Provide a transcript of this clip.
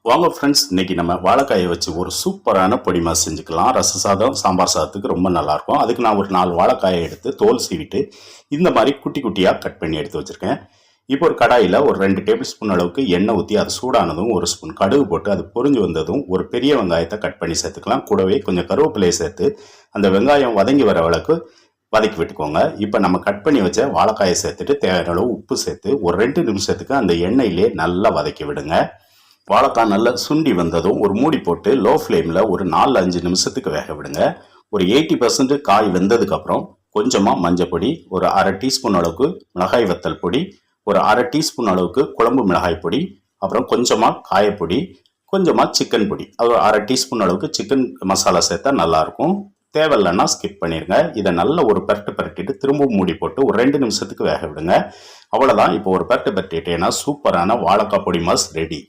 வாங்க ஃப்ரெண்ட்ஸ், இன்னைக்கு நம்ம வாழைக்காயை வச்சு ஒரு சூப்பரான பொடி மாஸ் செஞ்சுக்கலாம். ரச சாதம், சாம்பார் சாதத்துக்கு ரொம்ப நல்லாயிருக்கும். அதுக்கு நான் ஒரு 4 வாழைக்காயை எடுத்து தோல் சீவிட்டு இந்த மாதிரி குட்டி குட்டியாக கட் பண்ணி எடுத்து வச்சுருக்கேன். இப்போ ஒரு கடாயில் ஒரு 2 டேபிள் ஸ்பூன் அளவுக்கு எண்ணெய் ஊற்றி அது சூடானதும் 1 ஸ்பூன் கடுகு போட்டு அது பொரிஞ்சு வந்ததும் ஒரு பெரிய வெங்காயத்தை கட் பண்ணி சேர்த்துக்கலாம். கூடவே கொஞ்சம் கருவேப்பிலையை சேர்த்து அந்த வெங்காயம் வதங்கி வர அளவுக்கு வதக்கி விட்டுக்கோங்க. இப்போ நம்ம கட் பண்ணி வச்ச வாழைக்காயை சேர்த்துட்டு தேவையான அளவு உப்பு சேர்த்து ஒரு 2 நிமிஷத்துக்கு அந்த எண்ணெயிலே நல்லா வதக்கி விடுங்க. வாழைக்காய் நல்லா சுண்டி வந்ததும் ஒரு மூடி போட்டு லோ ஃப்ளேமில் ஒரு 4-5 நிமிஷத்துக்கு வேக விடுங்க. ஒரு 80% காய் வெந்ததுக்கப்புறம் கொஞ்சமாக மஞ்சள் பொடி, ஒரு அரை டீஸ்பூன் அளவுக்கு மிளகாய் வத்தல் பொடி, ஒரு அரை டீஸ்பூன் அளவுக்கு குழம்பு மிளகாய் பொடி, அப்புறம் கொஞ்சமாக காயப்பொடி, கொஞ்சமாக சிக்கன் பொடி, ஒரு அரை டீஸ்பூன் அளவுக்கு சிக்கன் மசாலா சேர்த்தா நல்லாயிருக்கும். தேவையில்லைன்னா ஸ்கிப் பண்ணிடுங்க. இதை நல்ல ஒரு பரட்டிட்டு திரும்பவும் மூடி போட்டு ஒரு 2 நிமிஷத்துக்கு வேக விடுங்க. அவ்வளோதான். இப்போ ஒரு பரட்டிட்டேன்னா சூப்பரான வாழைக்காய் பொடி மாஸ் ரெடி.